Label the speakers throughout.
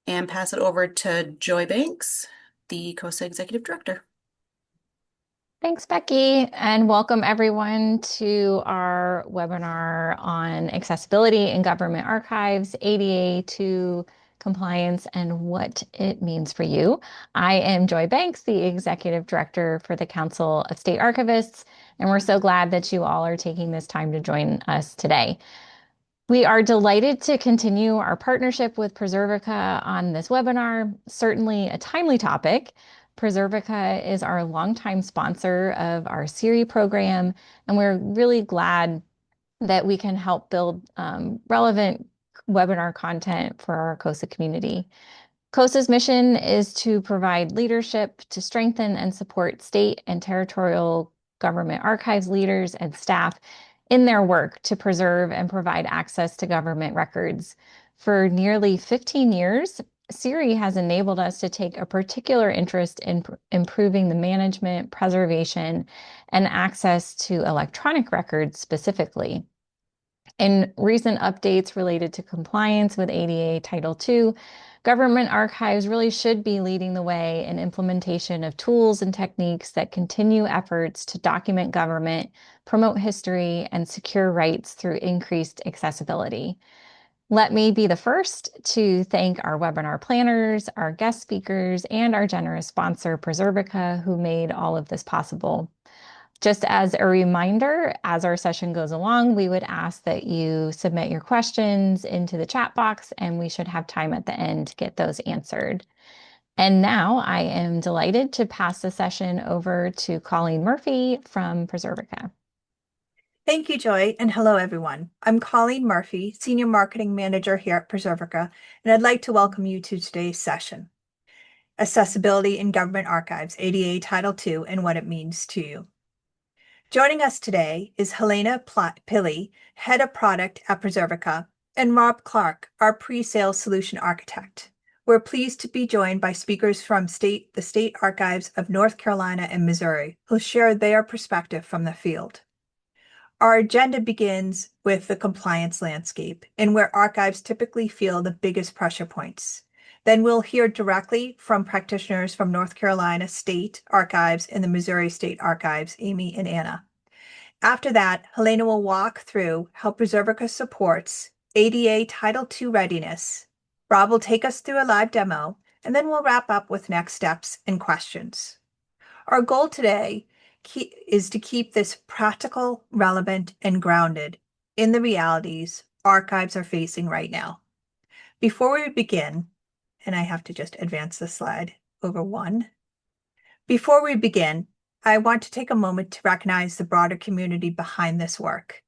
Speaker 1: and pass it over to Joy Banks, the COSA Executive Director.
Speaker 2: Thanks, Becky, and welcome everyone to our webinar on accessibility in government archives, ADA to compliance, and what it means for you. I am Joy Banks, the Executive Director for the Council of State Archivists, and we're so glad that you all are taking this time to join us today. We are delighted to continue our partnership with Preservica on this webinar, certainly a timely topic. Preservica is our longtime sponsor of our Siri program, and we're really glad that we can help build relevant webinar content for our COSA community. COSA's mission is to provide leadership to strengthen and support state and territorial government archives leaders and staff in their work to preserve and provide access to government records. For nearly 15 years, Siri has enabled us to take a particular interest in improving the management, preservation, and access to electronic records specifically. In recent updates related to compliance with ADA Title II, government archives really should be leading the way in implementation of tools and techniques that continue efforts to document government, promote history, and secure rights through increased accessibility. Let me be the first to thank our webinar planners, our guest speakers, and our generous sponsor, Preservica, who made all of this possible. Just as a reminder, as our session goes along, we would ask that you submit your questions into the chat box, and we should have time at the end to get those answered. And now I am delighted to pass the session over to Colleen Murphy from Preservica.
Speaker 3: Thank you, Joy, and hello, everyone. I'm Colleen Murphy, Senior Marketing Manager here at Preservica, and I'd like to welcome you to today's session, Accessibility in Government Archives, ADA Title II, and What It Means to You. Joining us today is Helena Pilley, Head of Product at Preservica, and Rob Clark, our Pre-Sales Solution Architect. We're pleased to be joined by speakers from the State Archives of North Carolina and Missouri, who'll share their perspective from the field. Our agenda begins with the compliance landscape and where archives typically feel the biggest pressure points. Then we'll hear directly from practitioners from North Carolina State Archives and the Missouri State Archives, Amy and Anna. After that, Helena will walk through how Preservica supports ADA Title II readiness. Rob will take us through a live demo, and then we'll wrap up with next steps and questions. Our goal today is to keep this practical, relevant, and grounded in the realities archives are facing right now. Before we begin, and I have to just advance the slide over one. Before we begin, I want to take a moment to recognize the broader community behind this work.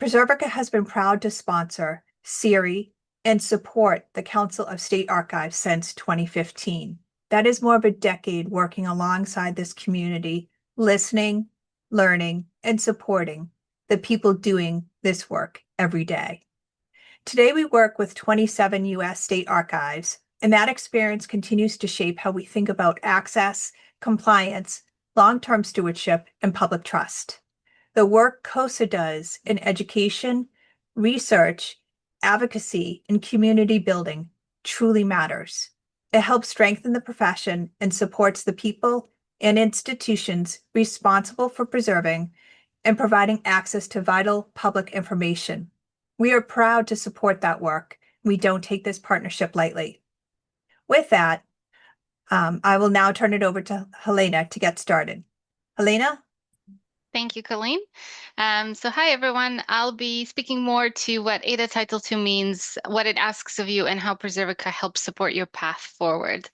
Speaker 3: Preservica has been proud to sponsor Siri and support the Council of State Archives since 2015. That is more of a decade working alongside this community, listening, learning, and supporting the people doing this work every day. Today, we work with 27 U.S. state archives, and that experience continues to shape how we think about access, compliance, long-term stewardship, and public trust. The work COSA does in education, research, advocacy, and community building truly matters. It helps strengthen the profession and supports the people and institutions responsible for preserving and providing access to vital public information. We are proud to support that work. We don't take this partnership lightly. With that, I will now turn it over to Helena to get started. Helena?
Speaker 4: Thank you, Colleen. So hi, everyone. I'll be speaking more to what ADA Title II means, what it asks of you, and how Preservica helps support your path forward.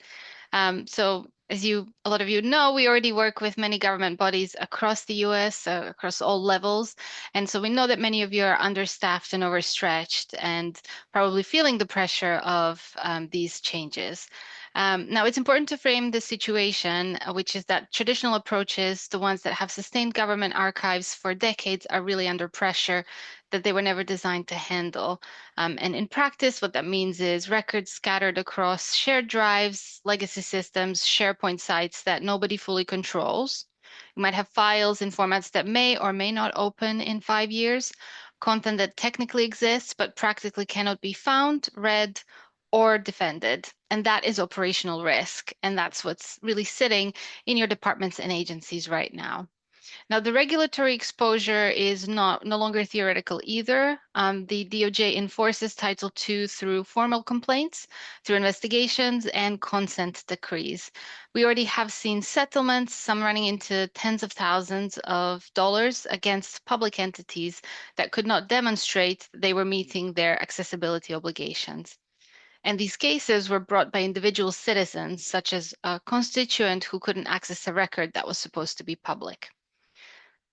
Speaker 4: So as a lot of you know, we already work with many government bodies across the US, across all levels. And so we know that many of you are understaffed and overstretched and probably feeling the pressure of these changes. Now, it's important to frame the situation, which is that traditional approaches, the ones that have sustained government archives for decades, are really under pressure that they were never designed to handle. And in practice, what that means is records scattered across shared drives, legacy systems, SharePoint sites that nobody fully controls. You might have files in formats that may or may not open in 5 years, content that technically exists but practically cannot be found, read, or defended. And that is operational risk. And that's what's really sitting in your departments and agencies right now. Now, the regulatory exposure is no longer theoretical either. The DOJ enforces Title II through formal complaints, through investigations, and consent decrees. We already have seen settlements, some running into tens of thousands of dollars against public entities that could not demonstrate they were meeting their accessibility obligations. And these cases were brought by individual citizens, such as a constituent who couldn't access a record that was supposed to be public.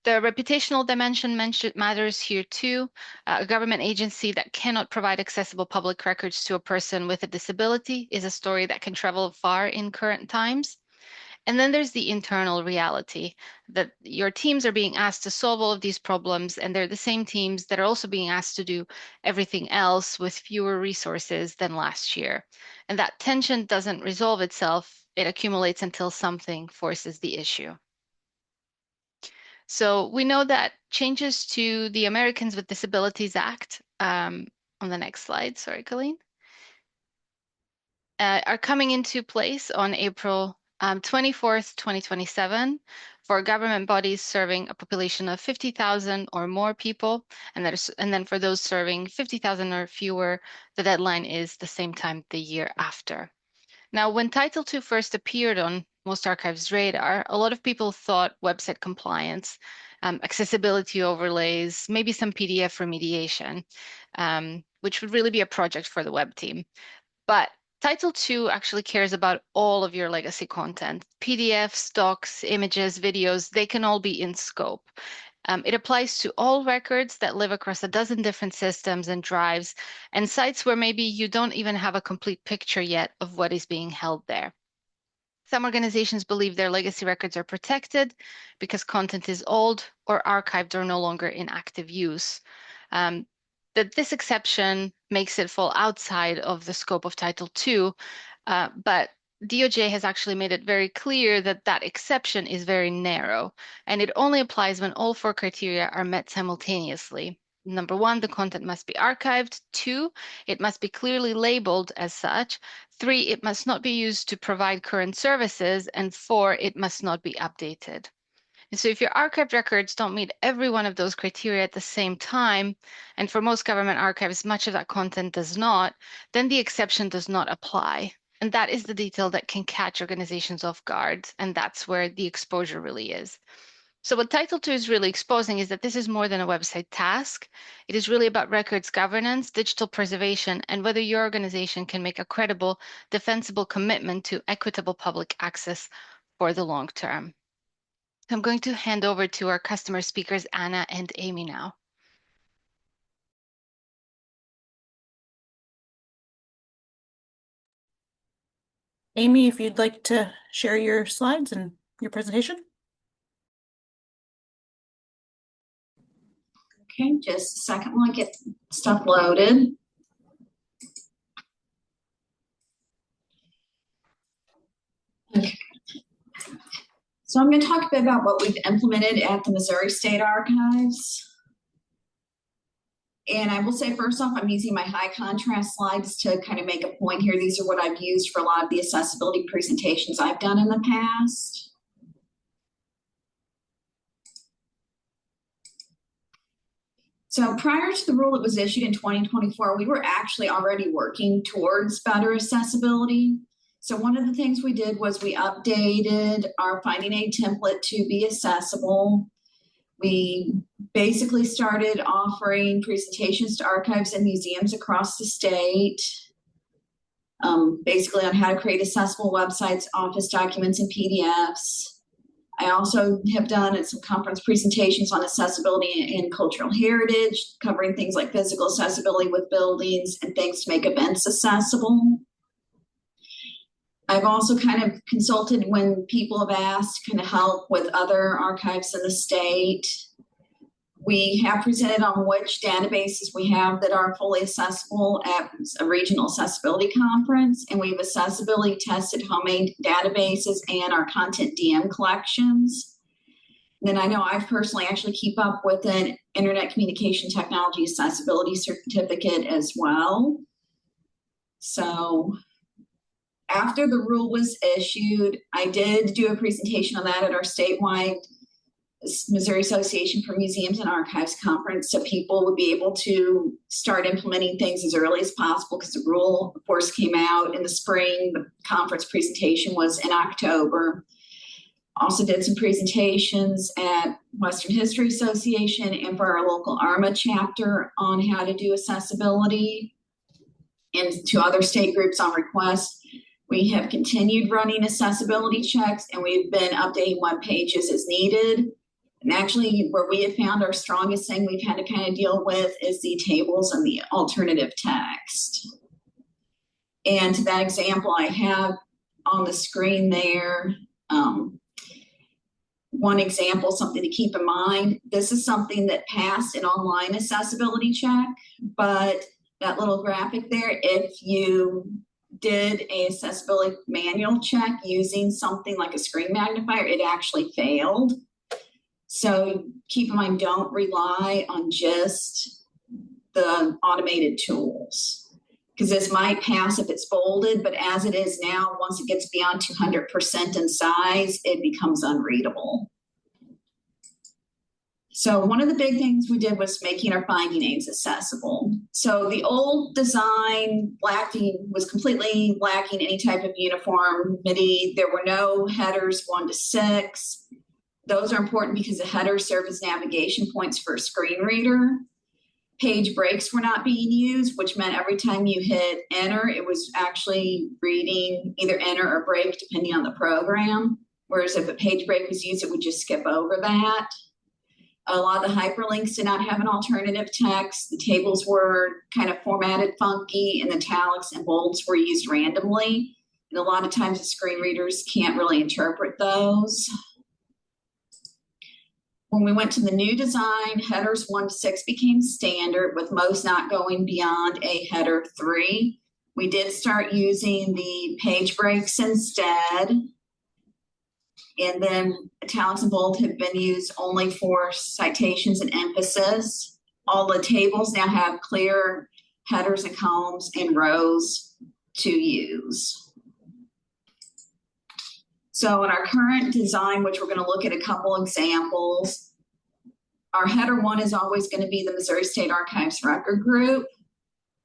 Speaker 4: The reputational dimension matters here too. A government agency that cannot provide accessible public records to a person with a disability is a story that can travel far in current times. And then there's the internal reality that your teams are being asked to solve all of these problems, and they're the same teams that are also being asked to do everything else with fewer resources than last year. And that tension doesn't resolve itself, it accumulates until something forces the issue. So we know that changes to the Americans with Disabilities Act, on the next slide, sorry, Colleen, are coming into place on April 24th, 2027 for government bodies serving a population of 50,000 or more people. And then for those serving 50,000 or fewer, the deadline is the same time the year after. Now, when Title II first appeared on most archives' radar, a lot of people thought website compliance, accessibility overlays, maybe some PDF remediation, which would really be a project for the web team. But Title II actually cares about all of your legacy content. PDFs, docs, images, videos, they can all be in scope. It applies to all records that live across a dozen different systems and drives and sites where maybe you don't even have a complete picture yet of what is being held there. Some organizations believe their legacy records are protected because content is old or archived or no longer in active use. That this exception makes it fall outside of the scope of Title II, but DOJ has actually made it very clear that that exception is very narrow, and it only applies when all four criteria are met simultaneously. Number one, the content must be archived. Two, it must be clearly labeled as such. Three, it must not be used to provide current services. And four, it must not be updated. And so if your archived records don't meet every one of those criteria at the same time, and for most government archives, much of that content does not, then the exception does not apply. And that is the detail that can catch organizations off guard. And that's where the exposure really is. So what Title II is really exposing is that this is more than a website task. It is really about records governance, digital preservation, and whether your organization can make a credible, defensible commitment to equitable public access for the long term. I'm going to hand over to our customer speakers, Anna and Amy now.
Speaker 1: Amy, if you'd like to share your slides and your presentation.
Speaker 5: Okay, just a second while I get stuff loaded. Okay. So I'm going to talk a bit about what we've implemented at the Missouri State Archives. And I will say, first off, I'm using my high contrast slides to kind of make a point here. These are what I've used for a lot of the accessibility presentations I've done in the past. So prior to the rule that was issued in 2024, we were actually already working towards better accessibility. So one of the things we did was we updated our finding aid template to be accessible. We basically started offering presentations to archives and museums across the state, basically on how to create accessible websites, office documents, and PDFs. I also have done some conference presentations on accessibility and cultural heritage, covering things like physical accessibility with buildings and things to make events accessible. I've also kind of consulted when people have asked kind of help with other archives in the state. We have presented on which databases we have that are fully accessible at a regional accessibility conference, and we've accessibility tested homemade databases and our content DM collections. And then I know I personally actually keep up with an Internet Communication Technology Accessibility Certificate as well. So after the rule was issued, I did do a presentation on that at our statewide Missouri Association for Museums and Archives conference, so people would be able to start implementing things as early as possible, because the rule, of course, came out in the spring. The conference presentation was in October. Also did some presentations at Western History Association and for our local ARMA chapter on how to do accessibility, and to other state groups on request. We have continued running accessibility checks, and we've been updating web pages as needed. And actually, where we have found our strongest thing we've had to kind of deal with is the tables and the alternative text. And to that example I have on the screen there, one example, something to keep in mind. This is something that passed an online accessibility check, but that little graphic there, if you did a accessibility manual check using something like a screen magnifier, it actually failed. So keep in mind, don't rely on just the automated tools, because this might pass if it's bolded, but as it is now, once it gets beyond 200% in size, it becomes unreadable. So one of the big things we did was making our finding aids accessible. So the old design was completely lacking any type of uniformity. There were no headers 1 to 6. Those are important because the headers serve as navigation points for a screen reader. Page breaks were not being used, which meant every time you hit enter, it was actually reading either enter or break, depending on the program. Whereas if a page break was used, it would just skip over that. A lot of the hyperlinks did not have an alternative text. The tables were kind of formatted funky, and the italics and bolds were used randomly. And a lot of times the screen readers can't really interpret those. When we went to the new design, headers 1 to 6 became standard, with most not going beyond a header 3. We did start using the page breaks instead. And then italics and bold have been used only for citations and emphasis. All the tables now have clear headers and columns and rows to use. So in our current design, which we're going to look at a couple examples, our header 1 is always going to be the Missouri State Archives record group.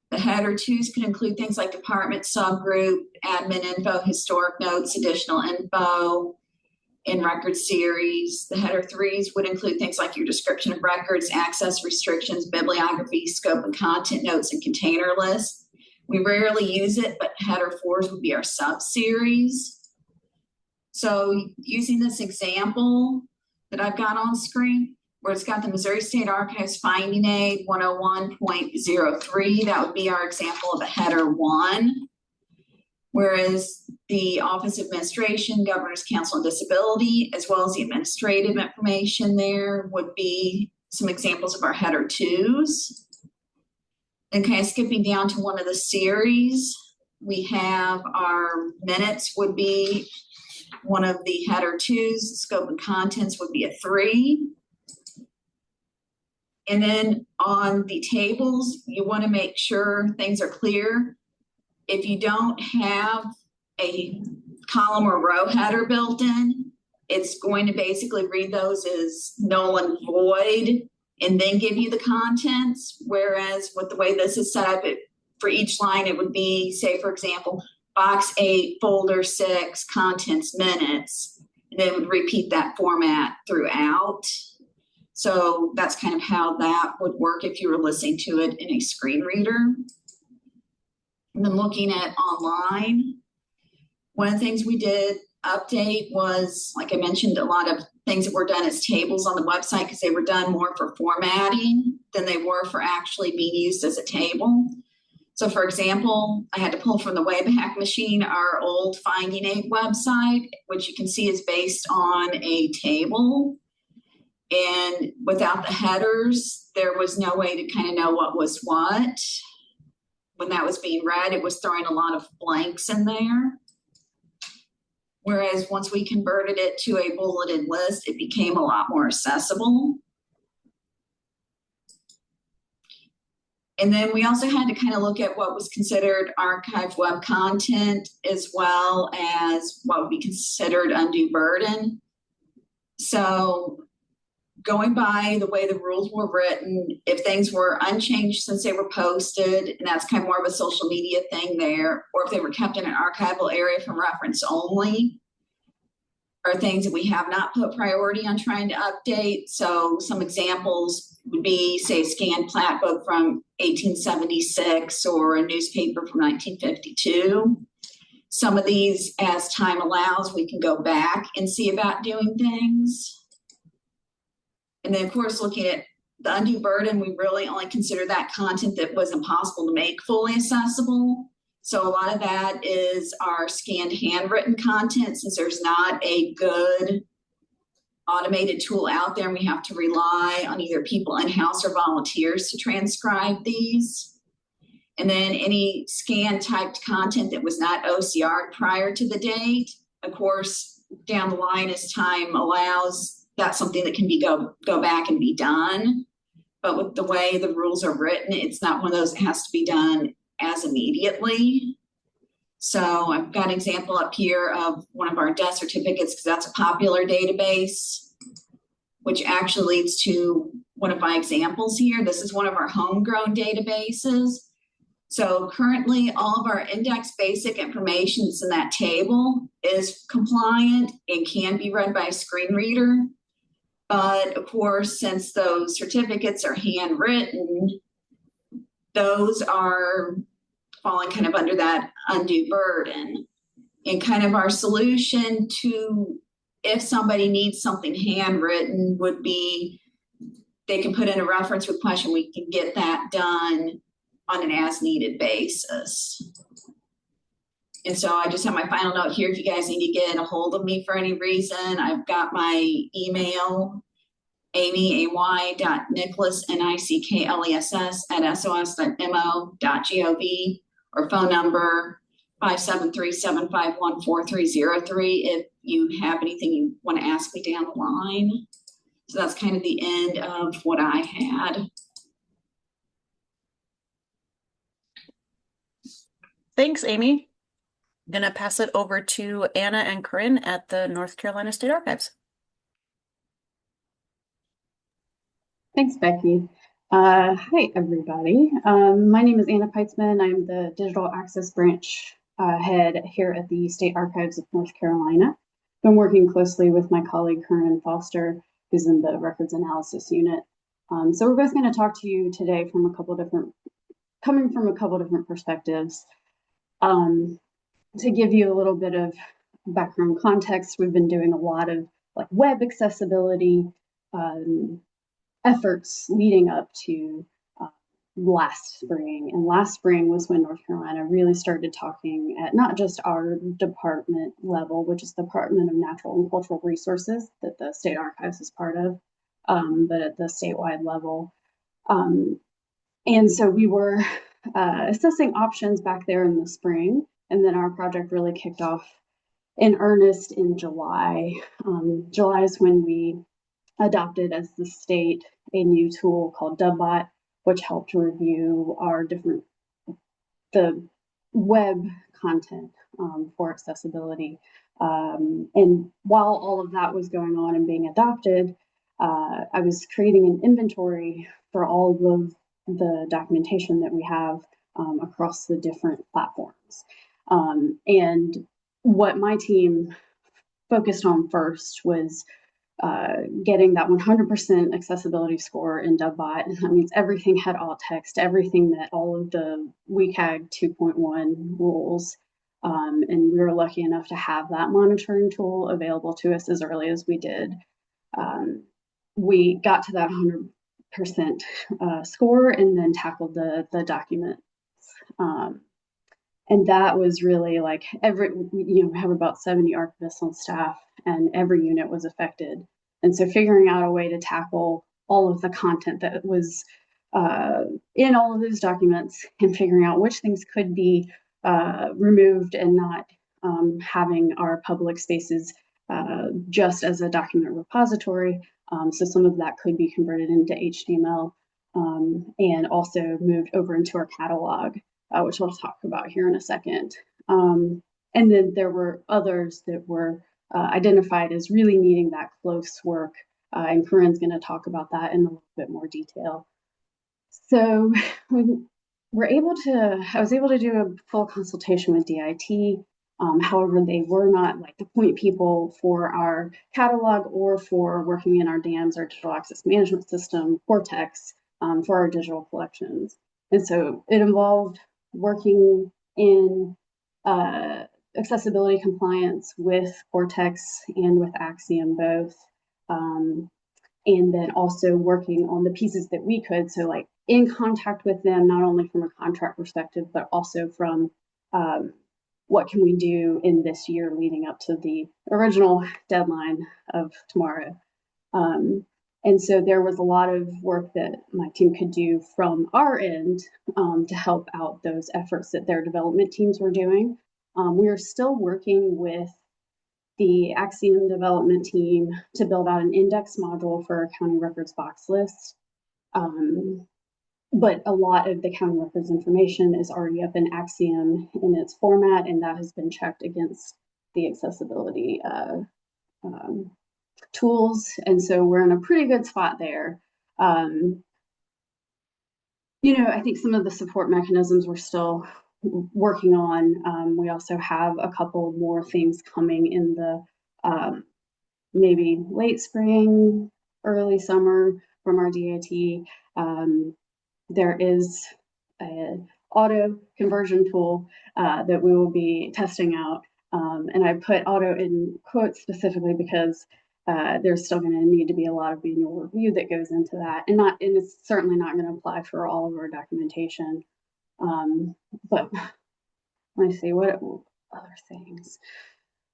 Speaker 5: The header 2s could include things like department, subgroup, admin info, historic notes, additional info, in record series. The header 3s would include things like your description of records, access restrictions, bibliography, scope and content notes, and container lists. We rarely use it, but header 4s would be our sub-series. So using this example that I've got on screen, where it's got the Missouri State Archives Finding Aid 101.03, that would be our example of a header 1. Whereas the Office of Administration, Governor's Council on Disability, as well as the administrative information there would be some examples of our header 2s. And kind of skipping down to one of the series, we have our minutes would be one of the header 2s, scope and contents would be a 3. And then on the tables, you want to make sure things are clear. If you don't have a column or row header built in, it's going to basically read those as null and void and then give you the contents. Whereas with the way this is set up, for each line, it would be, say, for example, box 8, folder 6, contents, minutes, and then it would repeat that format throughout. So that's kind of how that would work if you were listening to it in a screen reader. And then looking at online, one of the things we did update was, like I mentioned, a lot of things that were done as tables on the website because they were done more for formatting than they were for actually being used as a table. So for example, I had to pull from the Wayback Machine our old Finding Aid website, which you can see is based on a table. And without the headers, there was no way to kind of know what was what. When that was being read, it was throwing a lot of blanks in there. Whereas once we converted it to a bulleted list, it became a lot more accessible. And then we also had to kind of look at what was considered archived web content as well as what would be considered undue burden. So going by the way the rules were written, if things were unchanged since they were posted, and that's kind of more of a social media thing there, or if they were kept in an archival area for reference only, are things that we have not put priority on trying to update. So some examples would be, say, a scanned plat book from 1876 or a newspaper from 1952. Some of these, as time allows, we can go back and see about doing things. And then, of course, looking at the undue burden, we really only consider that content that was impossible to make fully accessible. So a lot of that is our scanned handwritten content, since there's not a good automated tool out there, and we have to rely on either people in-house or volunteers to transcribe these. And then any scanned typed content that was not OCR prior to the date, of course, down the line as time allows, that's something that can be go back and be done. But with the way the rules are written, it's not one of those that has to be done as immediately. So I've got an example up here of one of our death certificates, because that's a popular database, which actually leads to one of my examples here. This is one of our homegrown databases. So currently all of our index basic information that's in that table is compliant and can be read by a screen reader. But of course, since those certificates are handwritten, those are falling kind of under that undue burden. And kind of our solution to, if somebody needs something handwritten, would be they can put in a reference request and we can get that done on an as needed basis. And so I just have my final note here. If you guys need to get a hold of me for any reason, I've got my email, amy.nicholas, nickles at sos.mo.gov, or phone number 573-751-4303 if you have anything you want to ask me down the line. So that's kind of the end of what I had.
Speaker 1: Thanks, Amy. I'm going to pass it over to Anna and Corinne at the North Carolina State Archives.
Speaker 6: Thanks, Becky. Hi, everybody. My name is Anna Peitzman. I'm the Digital Access Branch head here at the State Archives of North Carolina. Been working closely with my colleague, Corinne Foster, who's in the Records Analysis Unit. So we're both going to talk to you today from coming from a couple different perspectives. To give you a little bit of background context, we've been doing a lot of web accessibility efforts leading up to last spring. And last spring was when North Carolina really started talking at not just our department level, which is the Department of Natural and Cultural Resources that the State Archives is part of, but at the statewide level. And so we were assessing options back there in the spring, and then our project really kicked off in earnest in July. July is when we adopted as the state a new tool called DubBot, which helped review the web content for accessibility. And while all of that was going on and being adopted, I was creating an inventory for all of the documentation that we have across the different platforms. And what my team focused on first was getting that 100% accessibility score in DubBot. And that means everything had alt text, everything met all of the WCAG 2.1 rules. And we were lucky enough to have that monitoring tool available to us as early as we did. We got to that 100% score and then tackled the documents. And that was really we have about 70 archivists on staff, and every unit was affected. And so figuring out a way to tackle all of the content that was in all of those documents and figuring out which things could be removed and not having our public spaces just as a document repository. So some of that could be converted into HTML. and also moved over into our catalog, which I'll talk about here in a second. And then there were others that were identified as really needing that close work, and Corinne's going to talk about that in a little bit more detail. So we were able to, I was able to do a full consultation with DIT. However, they were not like the point people for our catalog or for working in our DAMS, our digital access management system, Cortex, for our digital collections. And so it involved working in accessibility compliance with Cortex and with Axiom both. And then also working on the pieces that we could. So like in contact with them, not only from a contract perspective, but also from what can we do in this year leading up to the original deadline of tomorrow. And so there was a lot of work that my team could do from our end to help out those efforts that their development teams were doing. We are still working with the Axiom development team to build out an index module for our county records box list. But a lot of the county records information is already up in Axiom in its format, and that has been checked against the accessibility tools. And so we're in a pretty good spot there. I think some of the support mechanisms we're still working on. We also have a couple more things coming in the maybe late spring, early summer from our DIT. There is an auto conversion tool that we will be testing out. And I put auto in quotes specifically because there's still going to need to be a lot of manual review that goes into that, and it's certainly not going to apply for all of our documentation. But let me see what other things.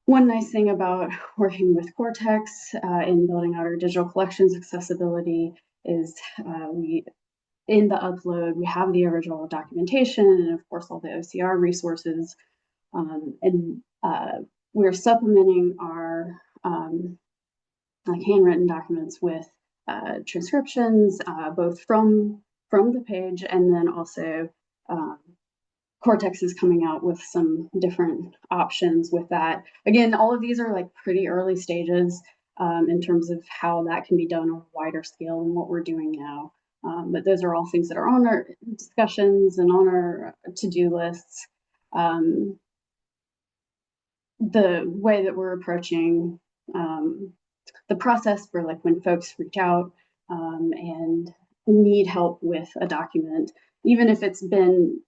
Speaker 6: One nice thing about working with Cortex in building out our digital collections accessibility is in the upload, we have the original documentation and of course all the OCR resources. And we're supplementing our like handwritten documents with transcriptions, both from the page, and then also Cortex is coming out with some different options with that. Again, all of these are like pretty early stages in terms of how that can be done on a wider scale than what we're doing now. But those are all things that are on our discussions and on our to-do lists. The way that we're approaching the process for like when folks reach out and need help with a document, even if it's been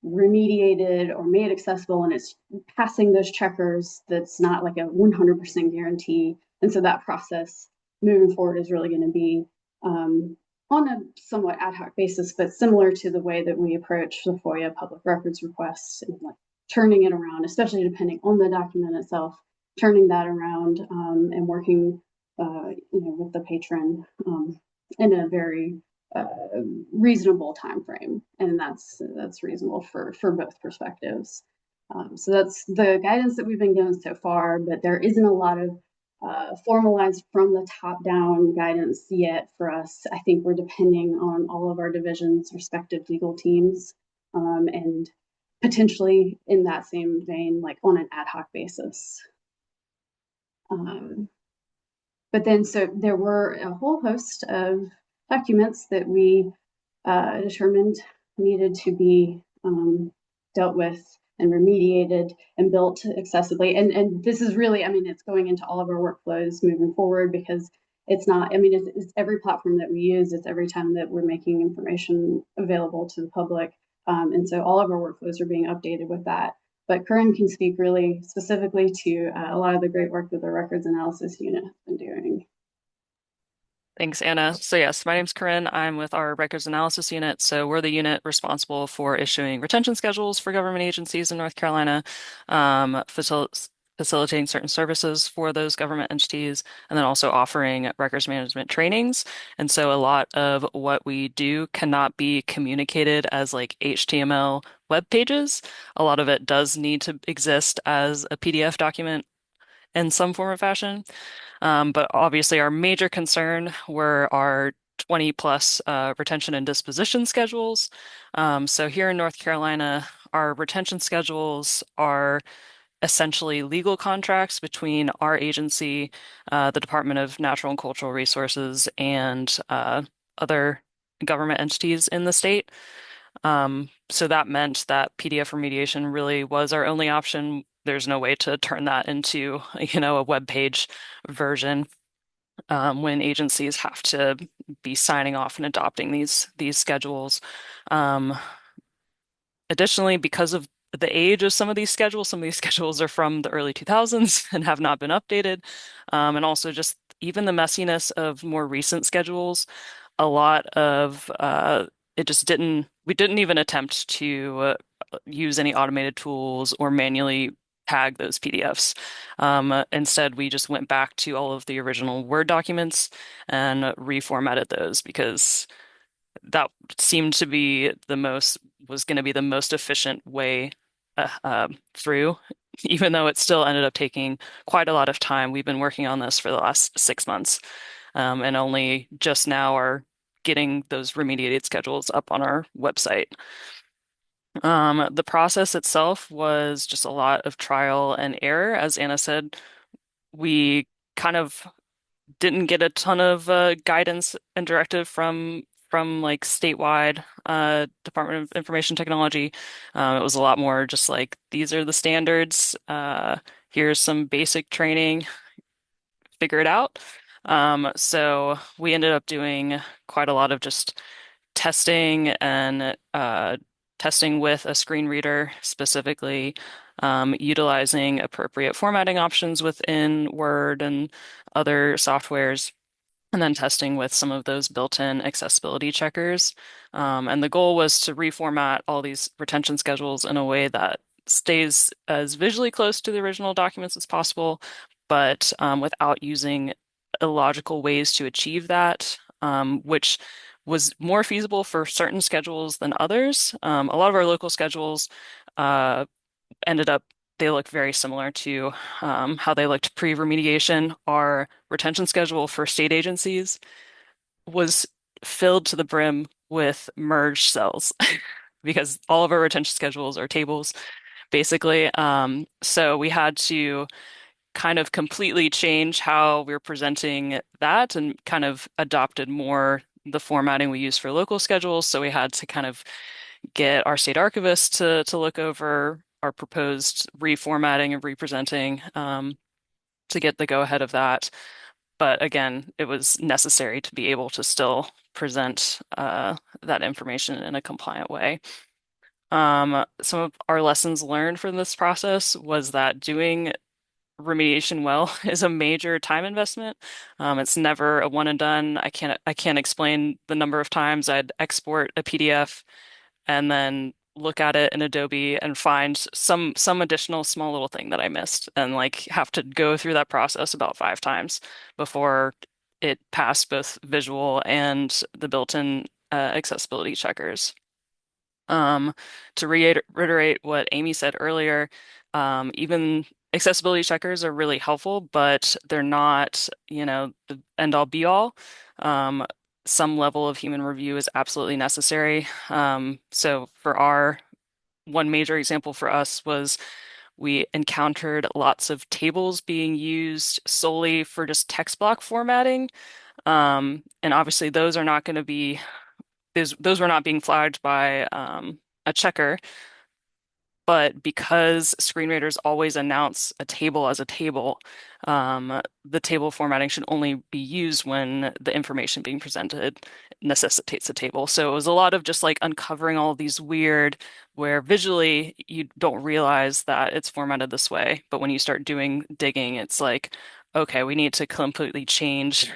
Speaker 6: remediated or made accessible and it's passing those checkers, that's not like a 100% guarantee. And so that process moving forward is really going to be on a somewhat ad hoc basis, but similar to the way that we approach the FOIA public records requests, and like turning it around, especially depending on the document itself, turning that around and working with the patron in a very reasonable time frame, and that's reasonable for both perspectives. So that's the guidance that we've been given so far, but there isn't a lot of formalized from the top down guidance yet for us. I think we're depending on all of our divisions' respective legal teams, and potentially in that same vein, like on an ad hoc basis. But then, so there were a whole host of documents that we determined needed to be dealt with and remediated and built accessibly. And this is really, I mean, it's going into all of our workflows moving forward, because it's not, I mean, it's every platform that we use, it's every time that we're making information available to the public. And so all of our workflows are being updated with that. But Corinne can speak really specifically to a lot of the great work that the records analysis unit has been doing.
Speaker 7: Thanks, Anna. So yes, my name's Corinne. I'm with our records analysis unit. So we're the unit responsible for issuing retention schedules for government agencies in North Carolina, facilitating certain services for those government entities, and then also offering records management trainings. And so a lot of what we do cannot be communicated as like HTML web pages. A lot of it does need to exist as a PDF document in some form or fashion. But obviously our major concern were our 20 plus retention and disposition schedules. So here in North Carolina, our retention schedules are essentially legal contracts between our agency, the Department of Natural and Cultural Resources, and other government entities in the state. So that meant that PDF remediation really was our only option. There's no way to turn that into, a web page version when agencies have to be signing off and adopting these schedules. Um, Additionally, because of the age of some of these schedules are from the early 2000s and have not been updated. And also just even the messiness of more recent schedules, a lot of it just we didn't even attempt to use any automated tools or manually tag those PDFs. Instead, we just went back to all of the original Word documents and reformatted those because that seemed to be was going to be the most efficient way through, even though it still ended up taking quite a lot of time. We've been working on this for the last 6 months, and only just now are getting those remediated schedules up on our website. The process itself was just a lot of trial and error. As Anna said, we kind of didn't get a ton of guidance and directive from like statewide Department of Information Technology. It was a lot more just like these are the standards. Here's some basic training. Figure it out. So we ended up doing quite a lot of just testing and testing with a screen reader specifically, utilizing appropriate formatting options within Word and other softwares, and then testing with some of those built-in accessibility checkers. And the goal was to reformat all these retention schedules in a way that stays as visually close to the original documents as possible, but without using illogical ways to achieve that, which was more feasible for certain schedules than others. A lot of our local schedules uh, ended up, they look very similar to how they looked pre-remediation. Our retention schedule for state agencies was filled to the brim with merged cells because all of our retention schedules are tables, basically. So we had to kind of completely change how we're presenting that and kind of adopted more the formatting we use for local schedules. So we had to kind of get our state archivist to look over our proposed reformatting and representing to get the go ahead of that. But again, it was necessary to be able to still present that information in a compliant way. Some of our lessons learned from this process was that doing remediation well is a major time investment. It's never a one and done. I can't explain the number of times I'd export a PDF and then look at it in Adobe and find some additional small little thing that I missed and like have to go through that process about 5 times before it passed both visual and the built-in accessibility checkers. To reiterate what Amy said earlier, even accessibility checkers are really helpful, but they're not, the end all be all. Some level of human review is absolutely necessary. So for our one major example for us was we encountered lots of tables being used solely for just text block formatting. And obviously those are not going to be those were not being flagged by a checker. But because screen readers always announce a table as a table, the table formatting should only be used when the information being presented necessitates a table. So it was a lot of just like uncovering all of these weird, where visually you don't realize that it's formatted this way. But when you start doing digging, it's like, okay, we need to completely change,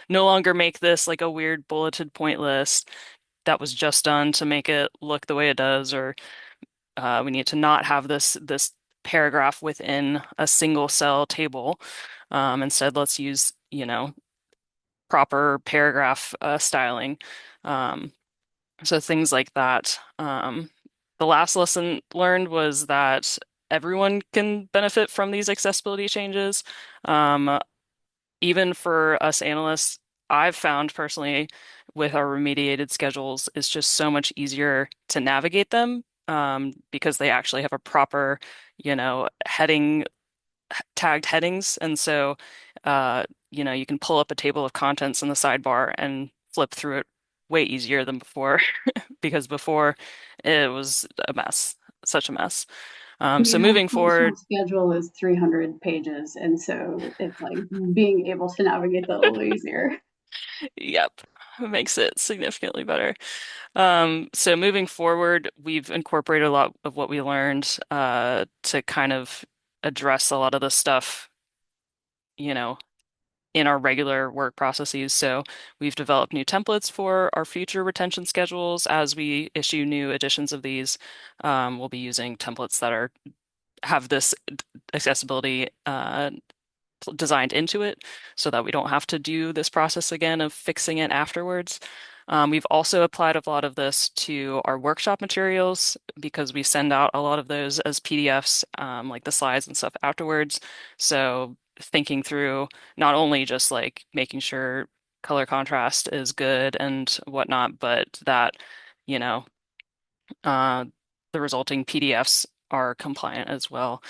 Speaker 7: no longer make this like a weird bulleted point list that was just done to make it look the way it does, or we need to not have this paragraph within a single cell table. Instead, let's use, proper paragraph styling. So things like that. The last lesson learned was that everyone can benefit from these accessibility changes. Even for us analysts, I've found personally with our remediated schedules, it's just so much easier to navigate them because they actually have a proper, heading tagged headings. And so, you can pull up a table of contents in the sidebar and flip through it way easier than before because before it was a mess, such a mess. So
Speaker 6: Yeah,
Speaker 7: moving
Speaker 6: functional
Speaker 7: forward,
Speaker 6: schedule is 300 pages, and so it's like being able to navigate that a little easier.
Speaker 7: yep, makes it significantly better. So moving forward, we've incorporated a lot of what we learned to kind of address a lot of the stuff, you know, in our regular work processes. So we've developed new templates for our future retention schedules. As we issue new editions of these, we'll be using templates that have this accessibility designed into it so that we don't have to do this process again of fixing it afterwards. We've also applied a lot of this to our workshop materials because we send out a lot of those as PDFs, like the slides and stuff afterwards. So thinking through not only just like making sure color contrast is good and whatnot, but that, you know, uh, the resulting PDFs are compliant as well.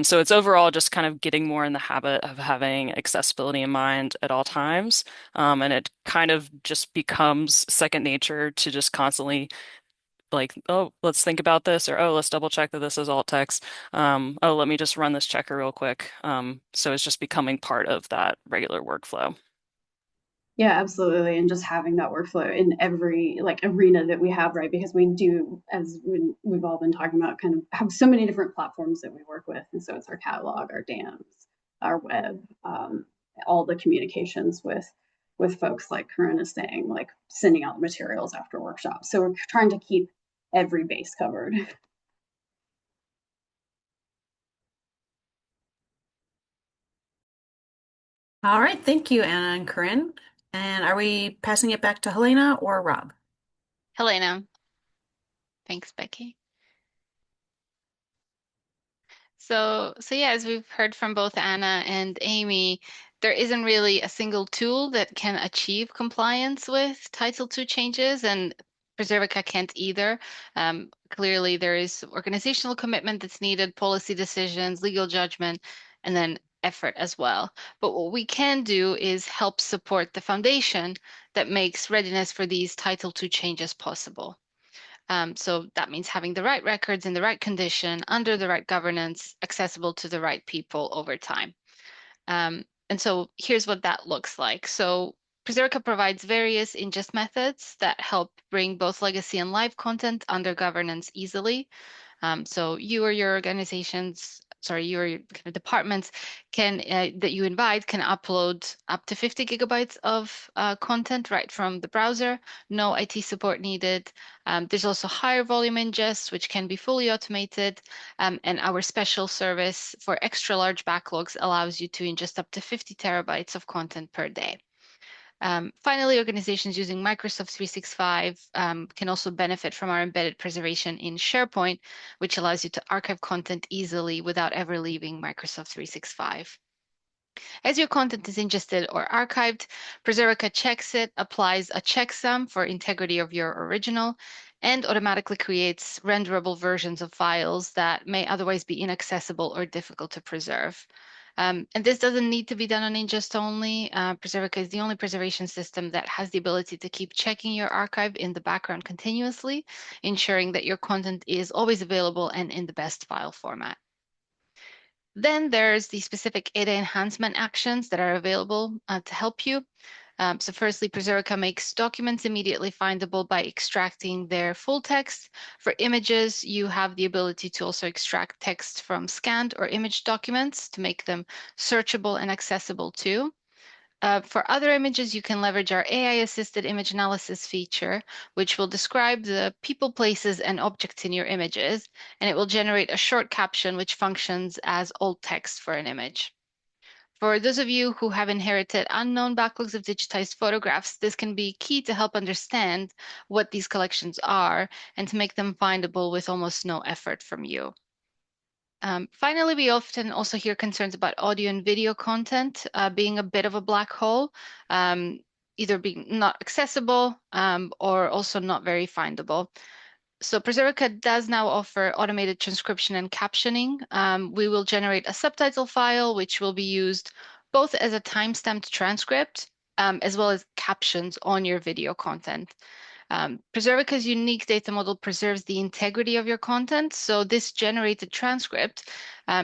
Speaker 7: So it's overall just kind of getting more in the habit of having accessibility in mind at all times. And it kind of just becomes second nature to just constantly like, oh, let's think about this, or oh, let's double check that this is alt text. Oh, let me just run this checker real quick. So it's just becoming part of that regular workflow.
Speaker 6: Yeah, absolutely. And just having that workflow in every like arena that we have, right? Because we do, as we've all been talking about, kind of have so many different platforms that we work with. And so it's our catalog, our dams, our web, all the communications with folks like Corinne is saying, like sending out the materials after workshops. So we're trying to keep every base covered.
Speaker 1: All right, thank you, Anna and Corinne. And are we passing it back to Helena or Rob?
Speaker 4: Helena. Thanks, Becky. So yeah, as we've heard from both Anna and Amy, there isn't really a single tool that can achieve compliance with Title II changes, and Preservica can't either. Clearly, there is organizational commitment that's needed, policy decisions, legal judgment, and then effort as well. But what we can do is help support the foundation that makes readiness for these Title II changes possible. So that means having the right records in the right condition, under the right governance, accessible to the right people over time. And so here's what that looks like. So Preservica provides various ingest methods that help bring both legacy and live content under governance easily. So you or your organizations, sorry, your kind of departments can that you invite can upload up to 50 gigabytes of content right from the browser. No IT support needed. There's also higher volume ingest, which can be fully automated. And our special service for extra large backlogs allows you to ingest up to 50 terabytes of content per day. Finally, organizations using Microsoft 365 can also benefit from our embedded preservation in SharePoint, which allows you to archive content easily without ever leaving Microsoft 365. As your content is ingested or archived, Preservica checks it, applies a checksum for integrity of your original, and automatically creates renderable versions of files that may otherwise be inaccessible or difficult to preserve. And this doesn't need to be done on ingest only. Preservica is the only preservation system that has the ability to keep checking your archive in the background continuously, ensuring that your content is always available and in the best file format. Then there's the specific ADA enhancement actions that are available to help you. So firstly, Preservica makes documents immediately findable by extracting their full text. For images, you have the ability to also extract text from scanned or imaged documents to make them searchable and accessible too. For other images, you can leverage our AI-assisted image analysis feature, which will describe the people, places, and objects in your images, and it will generate a short caption which functions as alt text for an image. For those of you who have inherited unknown backlogs of digitized photographs, this can be key to help understand what these collections are and to make them findable with almost no effort from you. Finally, we often also hear concerns about audio and video content being a bit of a black hole. either being not accessible or also not very findable. So Preservica does now offer automated transcription and captioning. We will generate a subtitle file, which will be used both as a timestamped transcript as well as captions on your video content. Preservica's unique data model preserves the integrity of your content. So this generated transcript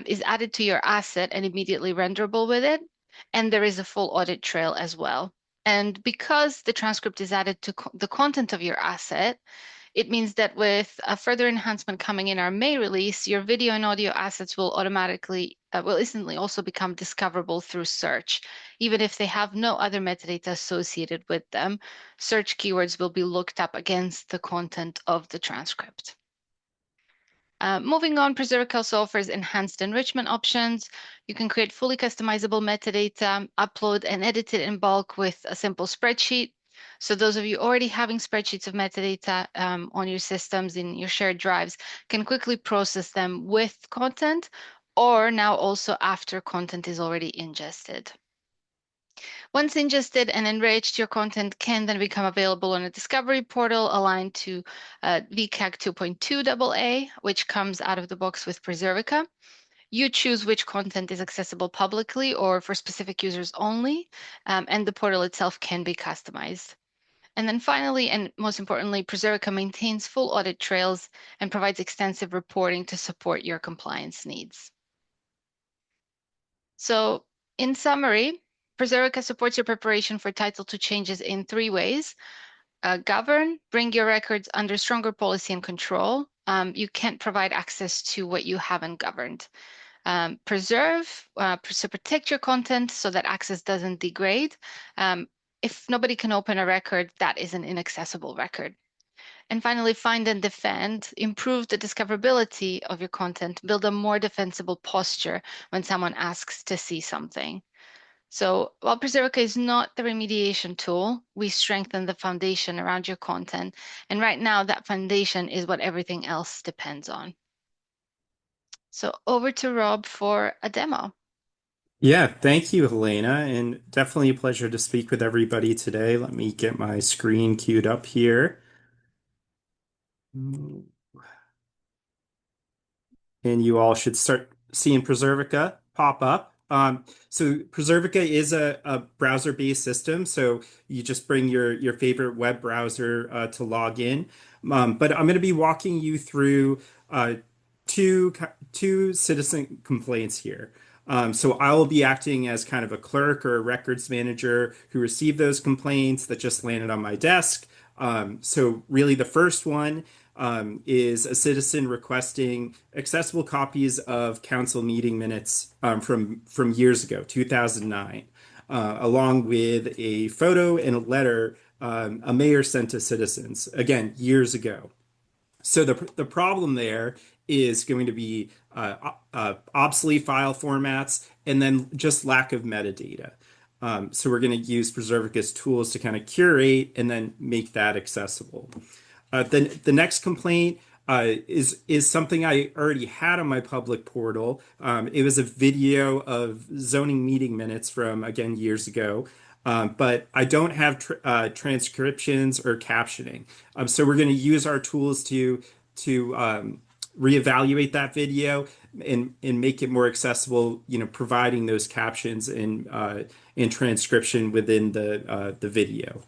Speaker 4: is added to your asset and immediately renderable with it. And there is a full audit trail as well. And because the transcript is added to the content of your asset, it means that with a further enhancement coming in our May release, your video and audio assets will will instantly also become discoverable through search. Even if they have no other metadata associated with them, search keywords will be looked up against the content of the transcript. Moving on, Preservica also offers enhanced enrichment options. You can create fully customizable metadata, upload and edit it in bulk with a simple spreadsheet. So those of you already having spreadsheets of metadata on your systems in your shared drives can quickly process them with content, or now also after content is already ingested. Once ingested and enriched, your content can then become available on a discovery portal aligned to VCAG 2.2 AA, which comes out of the box with Preservica. You choose which content is accessible publicly or for specific users only, and the portal itself can be customized. And then finally, and most importantly, Preservica maintains full audit trails and provides extensive reporting to support your compliance needs. So in summary, Preservica supports your preparation for Title II changes in 3 ways. Govern, bring your records under stronger policy and control. You can't provide access to what you haven't governed. Preserve, so protect your content so that access doesn't degrade. If nobody can open a record, that is an inaccessible record. And finally, find and defend, improve the discoverability of your content, build a more defensible posture when someone asks to see something. So while Preservica is not the remediation tool, we strengthen the foundation around your content. And right now, that foundation is what everything else depends on. So over to Rob for a demo.
Speaker 8: Yeah, thank you, Helena, and definitely a pleasure to speak with everybody today. Let me get my screen queued up here. And you all should start seeing Preservica pop up. So Preservica is a browser-based system, so you just bring your favorite web browser to log in. But I'm going to be walking you through two citizen complaints here. So I will be acting as kind of a clerk or a records manager who received those complaints that just landed on my desk. So really the first one is a citizen requesting accessible copies of council meeting minutes from years ago, 2009, along with a photo and a letter a mayor sent to citizens, again, years ago. So the problem there is going to be obsolete file formats and then just lack of metadata. So we're going to use Preservica's tools to kind of curate and then make that accessible. The next complaint is something I already had on my public portal. It was a video of zoning meeting minutes from, again, years ago. But I don't have transcriptions or captioning. So we're going to use our tools to reevaluate that video and make it more accessible, providing those captions and transcription within the video.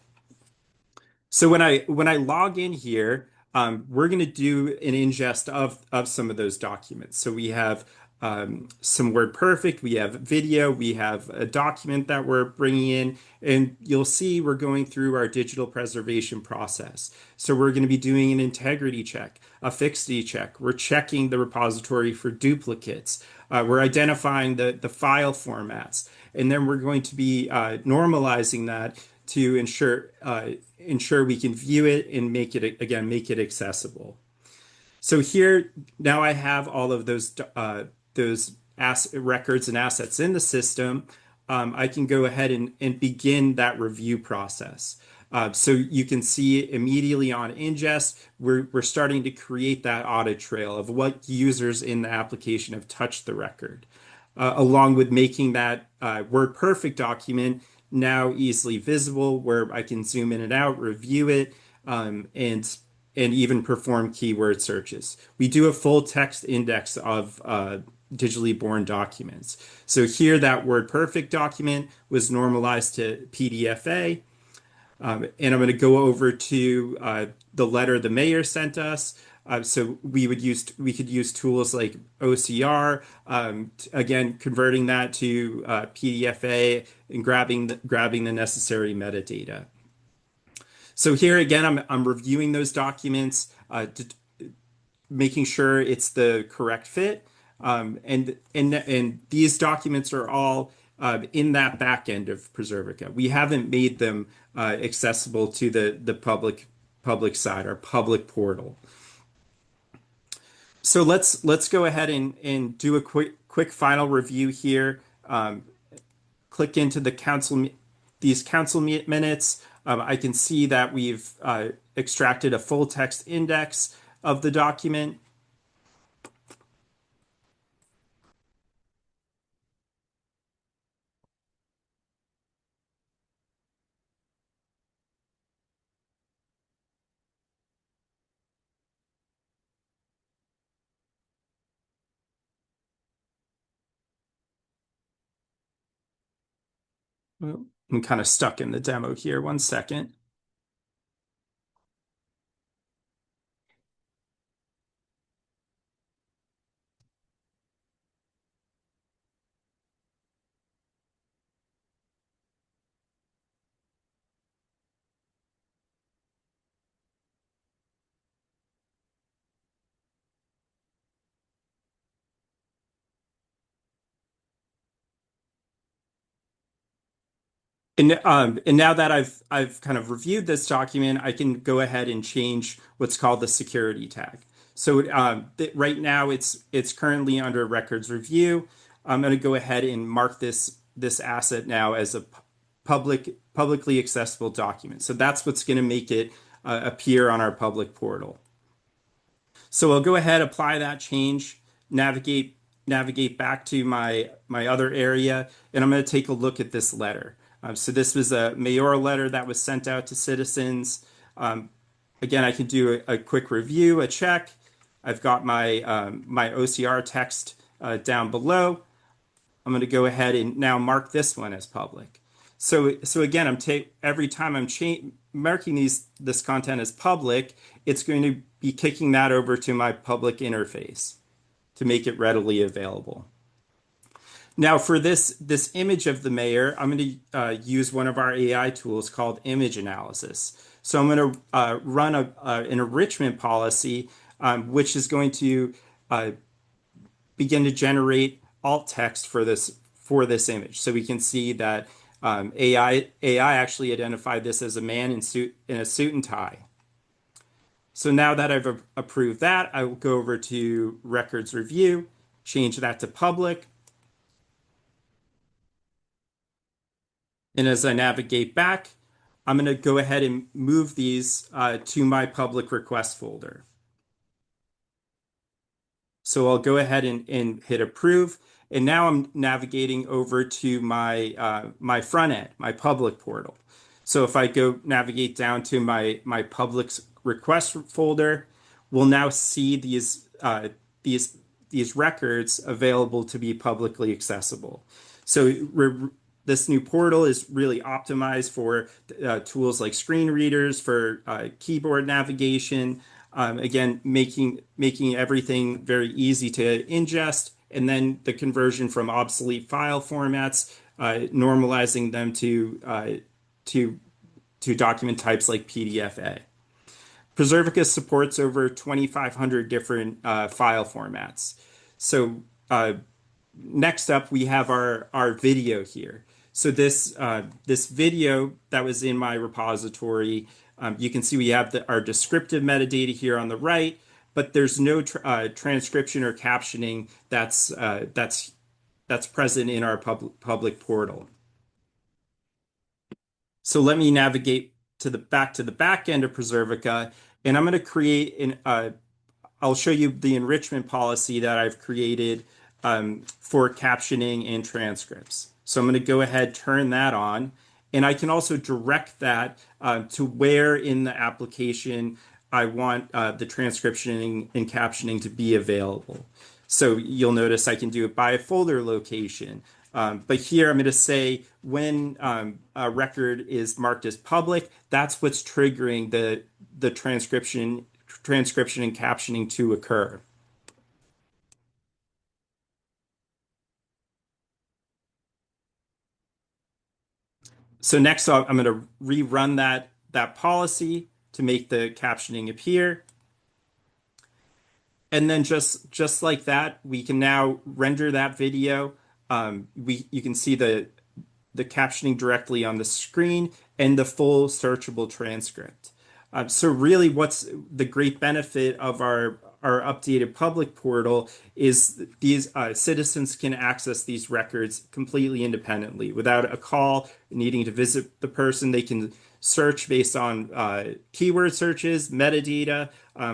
Speaker 8: So when I log in here, we're going to do an ingest of some of those documents. So we have some WordPerfect, we have video, we have a document that we're bringing in, and you'll see we're going through our digital preservation process. So we're going to be doing an integrity check, a fixity check. We're checking the repository for duplicates. We're identifying the file formats, and then we're going to be normalizing that to ensure we can view it and make it accessible. So here now I have all of those records and assets in the system. I can go ahead and begin that review process. So you can see immediately on ingest, we're starting to create that audit trail of what users in the application have touched the record, along with making that WordPerfect document now easily visible where I can zoom in and out, review it, and even perform keyword searches. We do a full text index of digitally born documents. So here that WordPerfect document was normalized to PDFA. And I'm going to go over to the letter the mayor sent us. So we could use tools like OCR, again converting that to PDFA and grabbing the necessary metadata. So here again, I'm reviewing those documents, making sure it's the correct fit, and these documents are all in that back end of Preservica. We haven't made them accessible to the public side, our public portal. So let's go ahead and do a quick final review here. Click into these council minutes. I can see that we've extracted a full text index of the document. I'm kind of stuck in the demo here. One second. And now that I've kind of reviewed this document, I can go ahead and change what's called the security tag. So right now it's currently under records review. I'm going to go ahead and mark this asset now as a publicly accessible document. So that's what's going to make it appear on our public portal. So I'll go ahead, apply that change, navigate back to my other area, and I'm going to take a look at this letter. So this was a mayoral letter that was sent out to citizens. Again, I can do a quick review, a check. I've got my my OCR text down below. I'm going to go ahead and now mark this one as public. So again, every time I'm marking this content as public, it's going to be kicking that over to my public interface to make it readily available. Now for this image of the mayor, I'm going to use one of our AI tools called image analysis. So I'm going to run an enrichment policy, which is going to begin to generate alt text for this image. So we can see that AI actually identified this as a man in a suit and tie. So now that I've approved that, I will go over to records review, change that to public. And as I navigate back, I'm going to go ahead and move these to my public request folder. So I'll go ahead and hit approve. And now I'm navigating over to my front end, my public portal. So if I go navigate down to my public request folder, we'll now see these records available to be publicly accessible. So this new portal is really optimized for tools like screen readers, for keyboard navigation, again, making everything very easy to ingest, and then the conversion from obsolete file formats, normalizing them to document types like PDFA. Preservica supports over 2,500 different file formats. So next up, we have our video here. So this video that was in my repository, you can see we have our descriptive metadata here on the right, but there's no transcription or captioning that's present in our public portal. So let me navigate back to the back end of Preservica, and I'm going to create I'll show you the enrichment policy that I've created for captioning and transcripts. So I'm going to go ahead, turn that on, And I can also direct that to where in the application I want the transcription and captioning to be available. So you'll notice I can do it by a folder location. But here I'm going to say when a record is marked as public, that's what's triggering the transcription and captioning to occur. So next I'm going to rerun that policy to make the captioning appear. And then just like that, we can now render that video. You can see the captioning directly on the screen and the full searchable transcript. So really what's the great benefit of our updated public portal is these citizens can access these records completely independently without a call needing to visit the person. They can search based on keyword searches, metadata,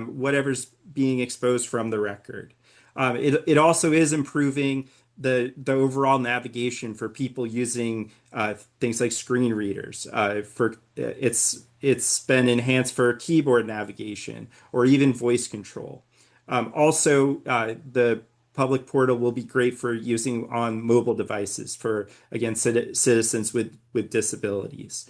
Speaker 8: whatever's being exposed from the record. It also is improving the overall navigation for people using things like screen readers. It's been enhanced for keyboard navigation or even voice control. Also, the public portal will be great for using on mobile devices for, again, citizens with disabilities.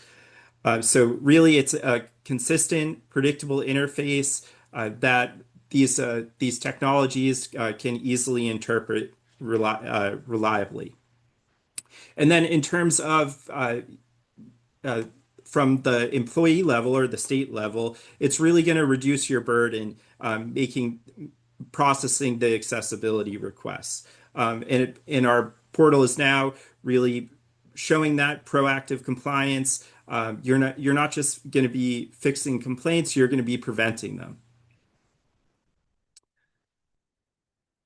Speaker 8: So really, it's a consistent, predictable interface that these technologies can easily interpret reliably. And then in terms of from the employee level or the state level, it's really going to reduce your burden processing the accessibility requests. And our portal is now really showing that proactive compliance. You're not just going to be fixing complaints, you're going to be preventing them.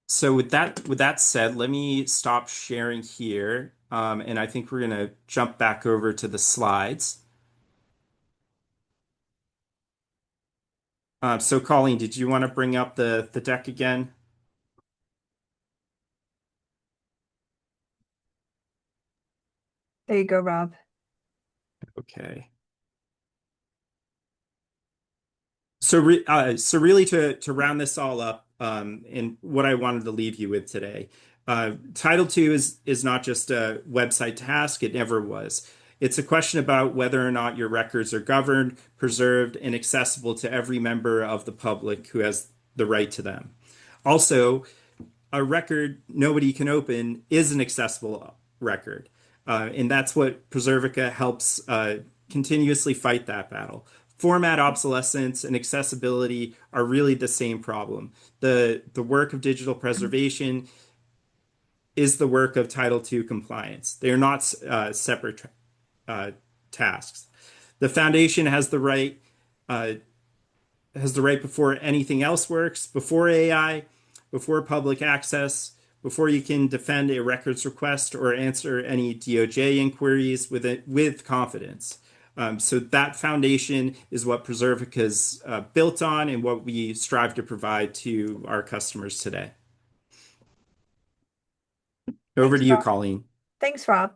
Speaker 8: So with that said, let me stop sharing here. And I think we're going to jump back over to the slides. So Colleen, did you want to bring up the deck again?
Speaker 3: There you go, Rob.
Speaker 8: Okay. So really to round this all up, and what I wanted to leave you with today, Title II is not just a website task. It never was. It's a question about whether or not your records are governed, preserved, and accessible to every member of the public who has the right to them. Also, a record nobody can open is an accessible record. And that's what Preservica helps continuously fight that battle. Format obsolescence and accessibility are really the same problem. The work of digital preservation is the work of Title II compliance. They are not separate tasks. The foundation has the right before anything else works, before AI, before public access, before you can defend a records request or answer any DOJ inquiries with confidence. So that foundation is what Preservica is built on and what we strive to provide to our customers today. Over to you,
Speaker 3: Rob.
Speaker 8: Colleen.
Speaker 3: Thanks, Rob.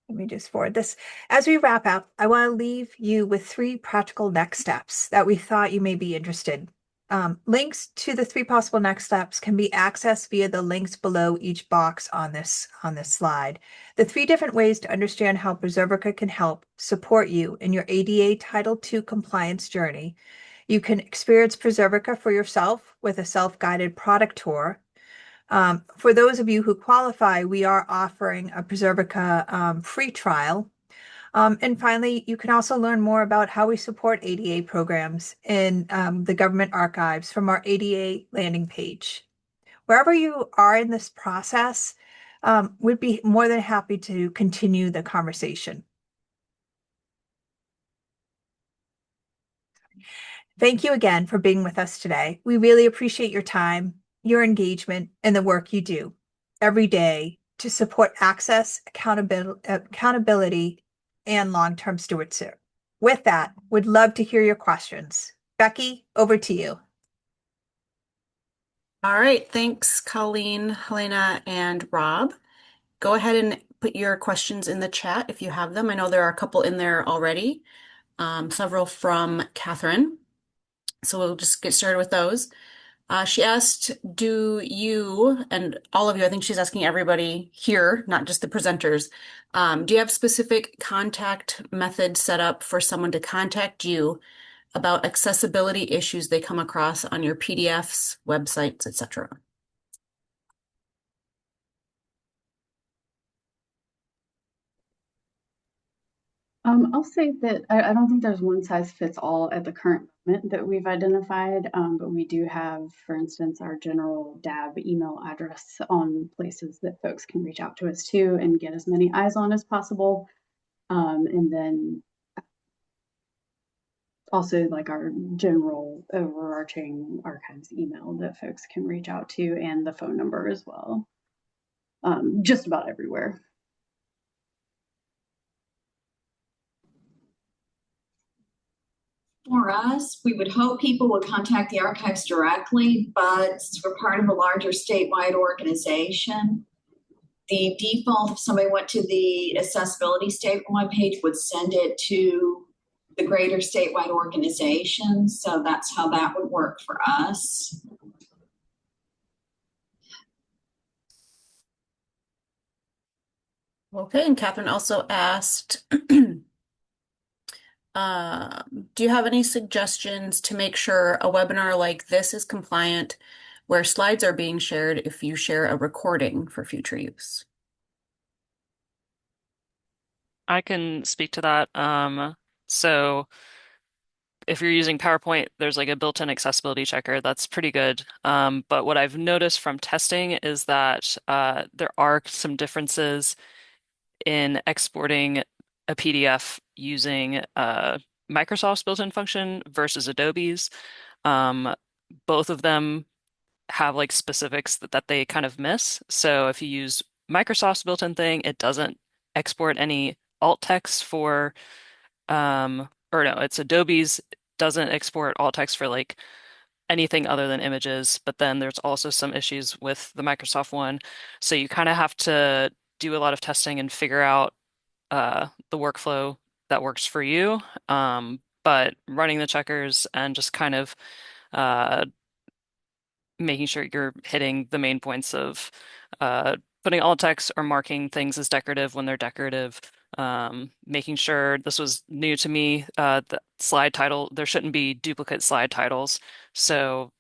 Speaker 3: Let me just forward this. As we wrap up, I want to leave you with 3 practical next steps that we thought you may be interested. Links to the 3 possible next steps can be accessed via the links below each box on this slide. The 3 different ways to understand how Preservica can help support you in your ADA Title II compliance journey. You can experience Preservica for yourself with a self-guided product tour. For those of you who qualify, we are offering a Preservica free trial. And finally, you can also learn more about how we support ADA programs in the government archives from our ADA landing page. Wherever you are in this process, we'd be more than happy to continue the conversation. Thank you again for being with us today. We really appreciate your time, your engagement, and the work you do every day to support access, accountability, and long-term stewardship. With that, we'd love to hear your questions. Becky, over to you.
Speaker 1: All right, thanks, Colleen, Helena, and Rob. Go ahead and put your questions in the chat if you have them. I know there are a couple in there already, several from Catherine. So we'll just get started with those. She asked, do you, and all of you, I think she's asking everybody here, not just the presenters, do you have specific contact methods set up for someone to contact you about accessibility issues they come across on your PDFs, websites, etc.?
Speaker 6: I'll say that I don't think there's one size fits all at the current moment that we've identified, but we do have, for instance, our general DAB email address on places that folks can reach out to us to and get as many eyes on as possible. And then also like our general overarching archives email that folks can reach out to, and the phone number as well. Just about everywhere.
Speaker 5: For us, we would hope people would contact the archives directly, but since we're part of a larger statewide organization, the default, if somebody went to the accessibility statement webpage, would send it to the greater statewide organization. So that's how that would work for us.
Speaker 1: Okay, and Catherine also asked, do you have any suggestions to make sure a webinar like this is compliant where slides are being shared if you share a recording for future use?
Speaker 7: I can speak to that. So if you're using PowerPoint, there's like a built-in accessibility checker. That's pretty good. But what I've noticed from testing is that there are some differences in exporting a PDF using Microsoft's built-in function versus Adobe's. Both of them have like specifics that they kind of miss. So if you use Microsoft's built-in thing, it doesn't export any alt text for or no, it's Adobe's doesn't export alt text for like anything other than images, but then there's also some issues with the Microsoft one. So you kind of have to do a lot of testing and figure out the workflow that works for you. But running the checkers and just kind of uh, making sure you're hitting the main points of putting alt text or marking things as decorative when they're decorative. Making sure this was new to me, the slide title, there shouldn't be duplicate slide titles. So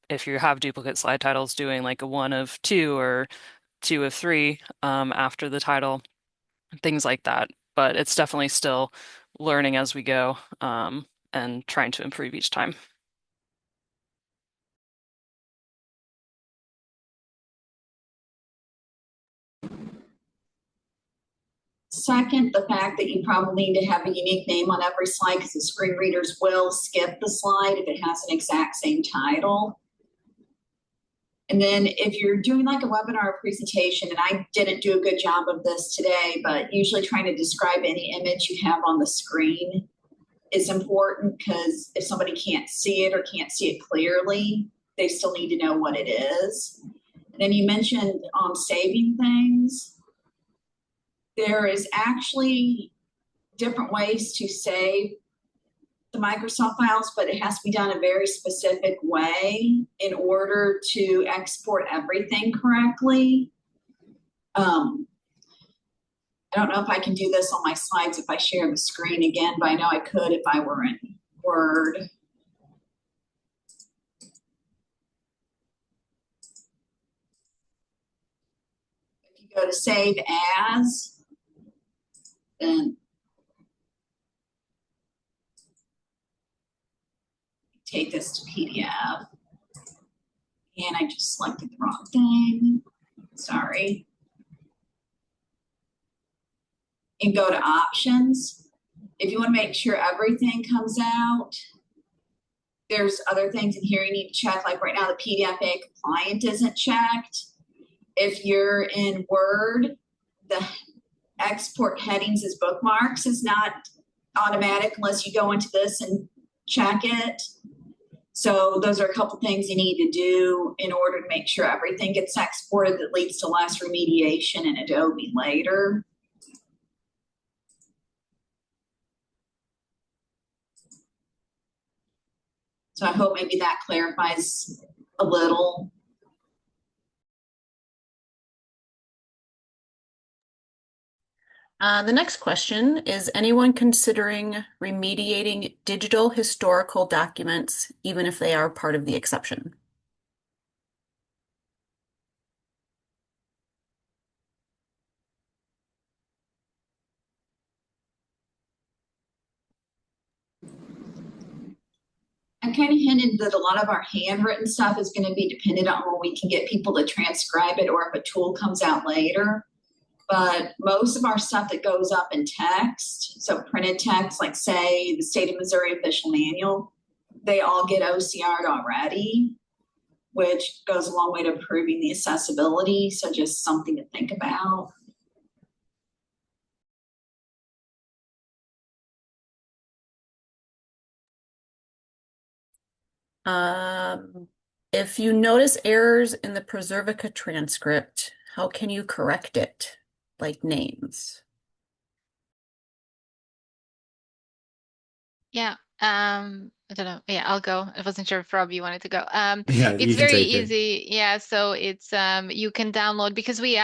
Speaker 7: if you have duplicate slide titles, doing like a 1 of 2 or 2 of 3 after the title, things like that. But it's definitely still learning as we go and trying to improve each time.
Speaker 5: Second, the fact that you probably need to have a unique name on every slide because the screen readers will skip the slide if it has an exact same title. And then if you're doing like a webinar or presentation, and I didn't do a good job of this today, but usually trying to describe any image you have on the screen is important because if somebody can't see it or can't see it clearly, they still need to know what it is. And then you mentioned saving things. There is actually different ways to save the Microsoft files, but it has to be done a very specific way in order to export everything correctly. I don't know if I can do this on my slides if I share the screen again, but I know I could if I were in Word. If you go to Save As, then take this to PDF. And I just selected the wrong thing. Sorry. And go to Options. If you want to make sure everything comes out, there's other things in here you need to check. Like right now, the PDFA compliant isn't checked. If you're in Word, the export headings as bookmarks is not automatic unless you go into this and check it. So those are a couple things you need to do in order to make sure everything gets exported that leads to less remediation in Adobe later. So I hope maybe that clarifies a little.
Speaker 1: The next question is anyone considering remediating digital historical documents, even if they are part of the exception?
Speaker 5: I kind of hinted that a lot of our handwritten stuff is going to be dependent on when we can get people to transcribe it or if a tool comes out later. But most of our stuff that goes up in text, so printed text, like say the State of Missouri official manual, they all get OCR'd already, which goes a long way to improving the accessibility. So just something to think about.
Speaker 1: If you notice errors in the Preservica transcript, how can you correct it? Like names.
Speaker 4: Yeah. I don't know. Yeah, I'll go. I wasn't sure if Rob you wanted to go.
Speaker 8: Yeah,
Speaker 4: It's
Speaker 8: you can
Speaker 4: very
Speaker 8: take it.
Speaker 4: easy. Yeah, so it's you can download because we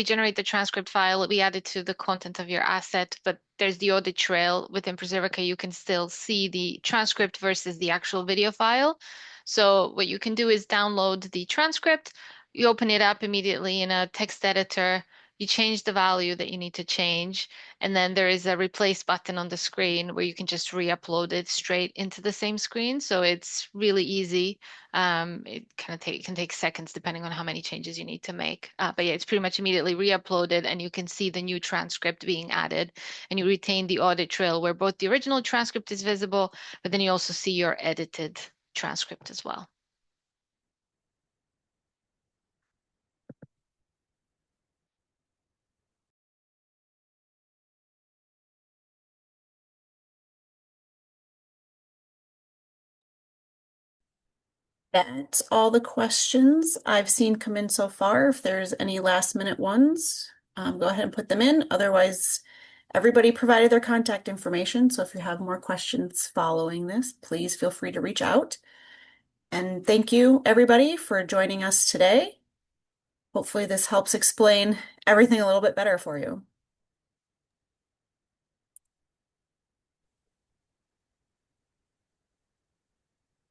Speaker 4: generate the transcript file, we add it to the content of your asset, but there's the audit trail within Preservica. You can still see the transcript versus the actual video file. So what you can do is download the transcript, you open it up immediately in a text editor, you change the value that you need to change. And then there is a replace button on the screen where you can just re-upload it straight into the same screen. So it's really easy. It can take seconds depending on how many changes you need to make. But yeah, it's pretty much immediately re-uploaded and you can see the new transcript being added and you retain the audit trail where both the original transcript is visible, but then you also see your edited transcript as well.
Speaker 1: That's all the questions I've seen come in so far. If there's any last minute ones, go ahead and put them in. Otherwise, everybody provided their contact information. So if you have more questions following this, please feel free to reach out. And thank you, everybody, for joining us today. Hopefully, this helps explain everything a little bit better for you.